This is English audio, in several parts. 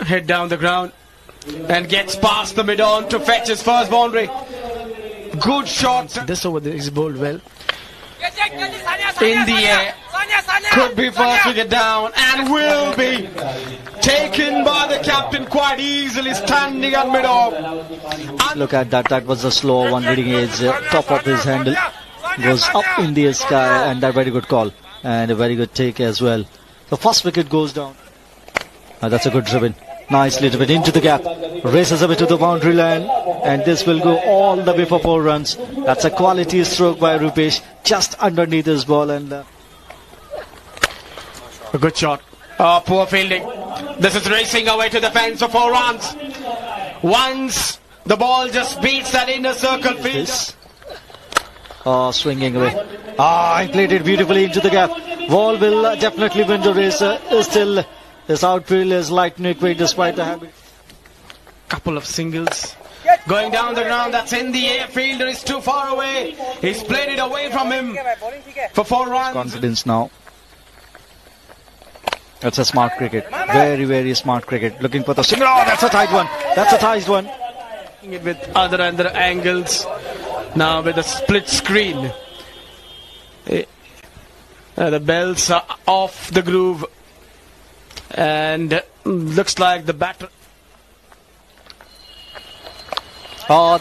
hit down the ground and gets past the mid-on to fetch his first boundary. Good shot. This over is bowled well. In the air. Could be first to get down and will be taken by the captain quite easily, standing at mid-off. Look at that. That was a slow one, reading his top of his handle. Goes up in the sky, and that very good call. And a very good take as well. The first wicket goes down. That's a good driven. Nicely driven into the gap. Races away to the boundary line. And this will go all the way for 4 runs. That's a quality stroke by Rupesh. Just underneath his ball. And a good shot. Poor fielding. This is racing away to the fence for 4 runs. Once the ball just beats that inner circle field. Swinging away. He played it beautifully into the gap. Ball will definitely win the race. Still, this outfield is lightning quick despite the habit. Couple of singles. Going down the ground, that's in the air. Fielder is too far away. He's played it away from him for 4 runs. Confidence now. That's a smart cricket. Very, very smart cricket. Looking for the single. That's a tight one. That's a tight one. It with other angles. Now with a split screen. The bells are off the groove. And looks like the batter.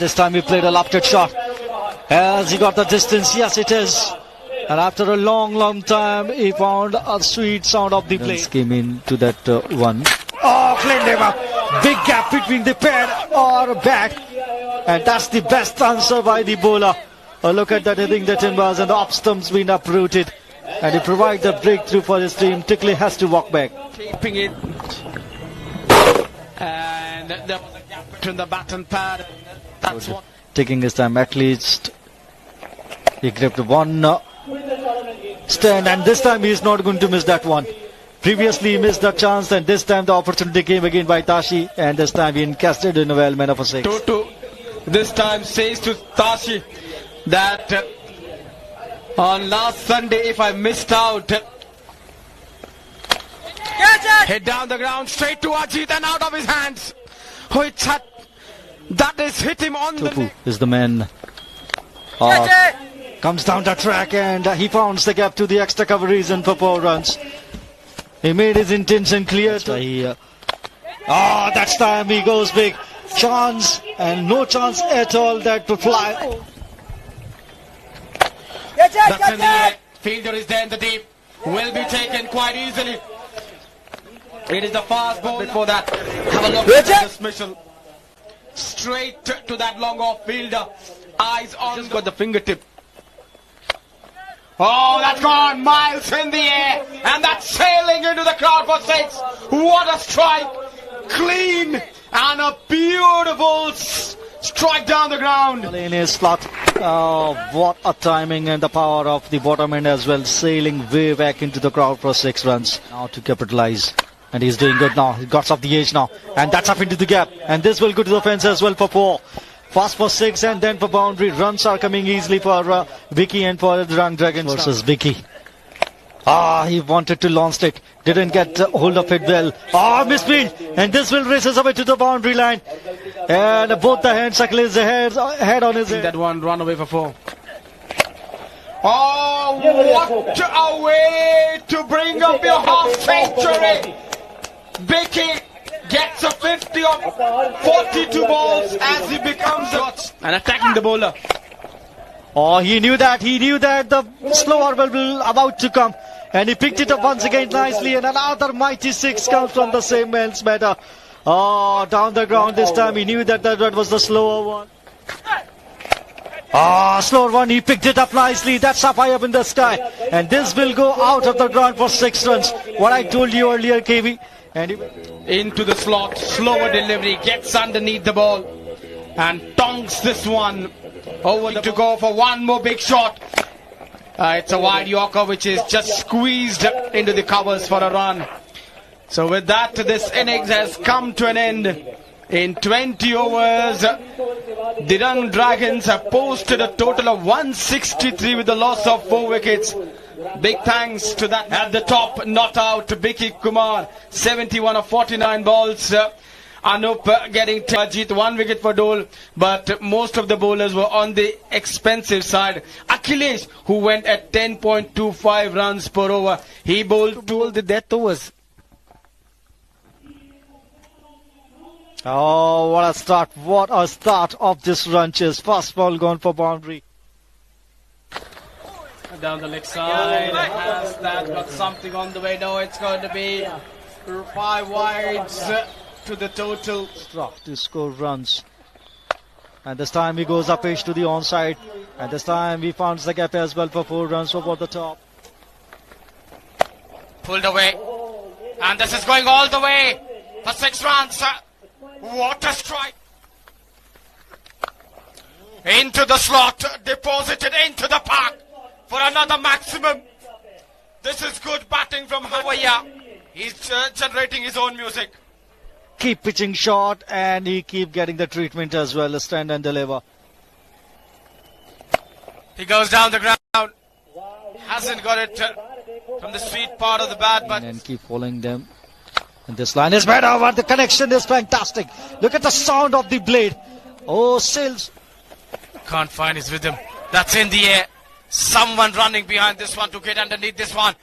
This time he played a lofted shot. Has he got the distance? Yes, it is. And after a long time, he found a sweet sound of the play. Came into that one. Cleaned him up. Big gap between the pad or bat. And that's the best answer by the bowler. Look at that, hitting the timbers and the off stump's been uprooted. And he provides a breakthrough for his team. Tickley has to walk back. Keeping it. And there was a gap between the bat and pad. That's what. Taking his time, at least he gripped one stand, and this time he is not going to miss that one. Previously he missed the chance, and this time the opportunity came again by Tashi, and this time he encasted in a well man of a 6. 2-2. This time says to Tashi that on last Sunday if I missed out, hit down the ground straight to Ajit and out of his hands. It's that is hit him on the neck. Is the man. Comes down the track and he founds the gap to the extra cover reason for 4 runs. He made his intention clear. That's time he goes big. Chance and no chance at all that to fly. That's in the air. Fielder is there in the deep. Will be taken quite easily. It is the fast ball before that. Have a look at the dismissal. Straight to that long off fielder. Eyes on. Just got the fingertip. That's gone miles in the air. And that's sailing into the crowd for 6. What a strike. Clean and a beautiful strike down the ground. In his slot. What a timing and the power of the bottom end as well. Sailing way back into the crowd for 6 runs. Now to capitalize. And he's doing good now. He got off the edge now. And that's up into the gap. And this will go to the fence as well for 4. Fast for 6 and then for boundary. Runs are coming easily for Vicky and for the Rang Dragons versus Vicky. He wanted to launch it. Didn't get hold of it well. Misfield. And this will race us away to the boundary line. And both the hands circle his head on his head. That one run away for 4. What a way to bring up your half century. Vicky gets a 50 on 42 balls as he becomes and attacking the bowler. He knew that the slower ball will about to come, and he picked it up once again nicely, and another mighty 6 comes from the same man's batter. Down the ground this time. He knew that was the slower one. Slower one. He picked it up nicely. That's up high up in the sky, and this will go out of the ground for 6 runs. What I told you earlier, KV. And into the slot, slower delivery, gets underneath the ball and tongs this one over to go for one more big shot. It's a wide Yorker which is just squeezed into the covers for a run. So with that, this innings has come to an end. In 20 overs, the Rang Dragons have posted a total of 163 with the loss of 4 wickets. Big thanks to that at the top, not out, Vicky Kumar, 71 of 49 balls. Anup getting Ajit 1 wicket for Dole, but most of the bowlers were on the expensive side. Akhilesh, who went at 10.25 runs per over, he bowled the death overs. Oh, what a start. What a start of this run chase. First ball gone for boundary. down the leg side. Has that got something on the way? No, it's going to be 5 wides to the total. Struck to score runs. And this time he goes up edge to the onside. And this time he finds the gap as well for 4 runs over the top. Pulled away. And this is going all the way for 6 runs. What a strike. Into the slot. Deposited into the park for another maximum. This is good batting from Hawaii. He's generating his own music. Keep pitching short and he keep getting the treatment as well. Stand and deliver. He goes down the ground. Hasn't got it from the sweet part of the bat, but and keep following them. And this line is better, but the connection is fantastic. Look at the sound of the blade. Oh, sails. Can't find his rhythm. That's in the air. Someone running behind this one to get underneath this one.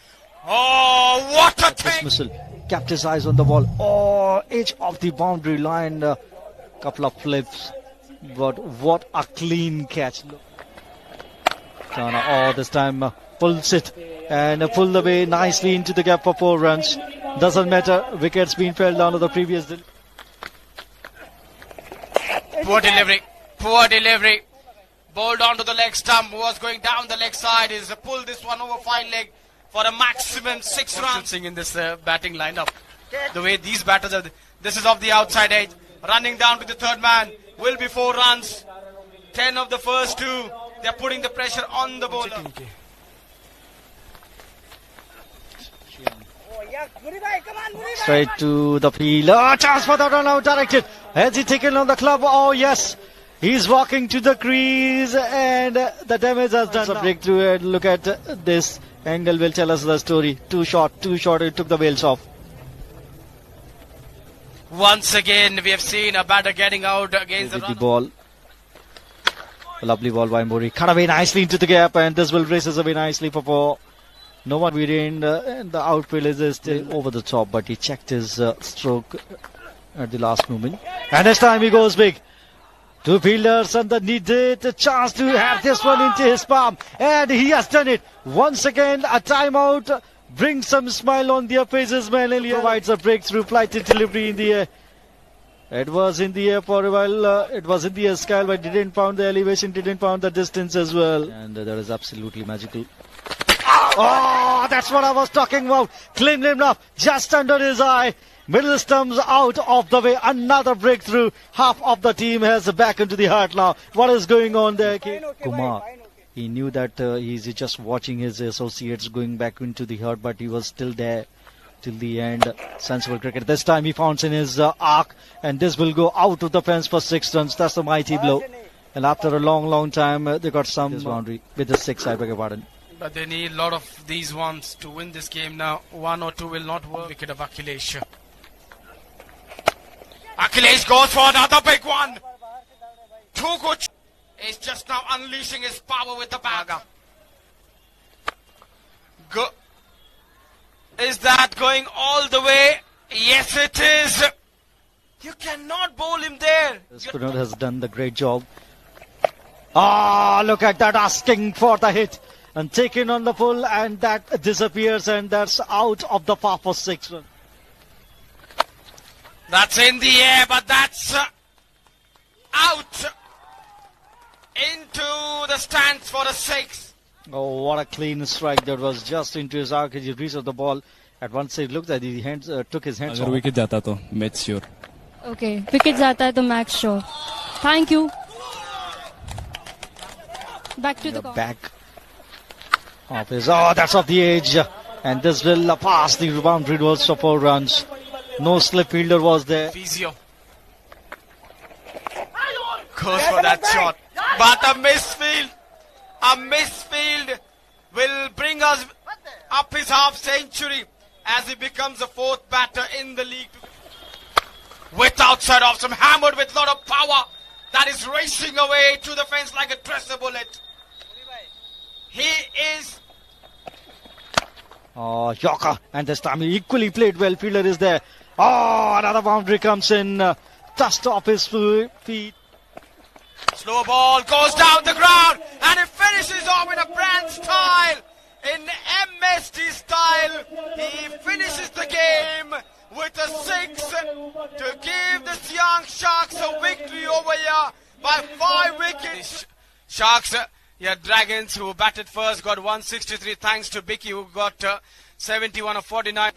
Oh, what a thing! Dismissal. Kept his eyes on the ball. Oh, edge of the boundary line. Couple of flips. But what a clean catch. Oh, this time pulls it and pulled away nicely into the gap for 4 runs. Doesn't matter. Wickets been fell down to the previous. Poor delivery. Poor delivery. Bowled onto the leg stump. Was going down the leg side. Is pulled this one over 5 leg for a maximum 6 runs. In this batting lineup. The way these batters are. This is off the outside edge. Running down to the third man. Will be 4 runs. 10 of the first 2. They are putting the pressure on the bowler. Straight to the field. Oh, chance for the run out directed. Has he taken on the club? Oh, yes. He's walking to the crease and the damage has done a breakthrough. And look at this angle will tell us the story. Too short. It took the wheels off. Once again, we have seen a batter getting out against the run. Ball. A lovely ball by Murray. Cut away nicely into the gap and this will races away nicely for 4. No one and the outfield is still over the top, but he checked his stroke at the last moment. And this time he goes big. 2 fielders and the needed a chance to have this one into his palm. And he has done it. Once again, a timeout brings some smile on their faces. Manali provides a breakthrough flighted delivery in the air. It was in the air for a while. It was in the air sky, but didn't found the elevation, didn't found the distance as well. And that is absolutely magical. Oh, that's what I was talking about. Clean him up just under his eye. Middle stumps out of the way. Another breakthrough. Half of the team has back into the heart now. What is going on there? Kumar. He knew that he's just watching his associates going back into the heart, but he was still there till the end. Sensible cricket. This time he founds in his arc, and this will go out of the fence for 6 runs. That's a mighty blow. And after a long time, they got some boundary with the 6. I beg your pardon. But they need a lot of these ones to win this game now. 1 or 2 will not work. Wicket of Akhilesh. Akhilesh goes for another big one. Too good. He's just now unleashing his power with the bat. Is that going all the way? Yes, it is. You cannot bowl him there. Spinner has done the great job. Ah, look at that, asking for the hit. And taken on the full, and that disappears, and that's out of the park for 6 runs. That's in the air, but that's out into the stands for a 6. Oh, what a clean strike that was just into his arc. He reached the ball. At one side, looked at his hands, took his hands off. अगर wicket जाता तो match sure. Okay, wicket जाता है तो match sure. Thank you. Back to the back. Off his, oh, that's off the edge. And this will pass the boundary walls for 4 runs. No slip fielder was there. Fizio goes for that shot. But a misfield. A misfield will bring us up his half century as he becomes the fourth batter in the league. With outside off, some hammered with lot of power. That is racing away to the fence like a tracer bullet. He is... Oh, Yorker, and this time he equally played well. Fielder is there. Oh, another boundary comes in. Just off his feet. Slow ball goes down the ground and it finishes off in a brand style. In MSD style, he finishes the game with a 6 to give the Young Sharks a victory over here by 5 wickets. Sharks, Dragons, who batted first, got 163 thanks to Bicky, who got 71 of 49.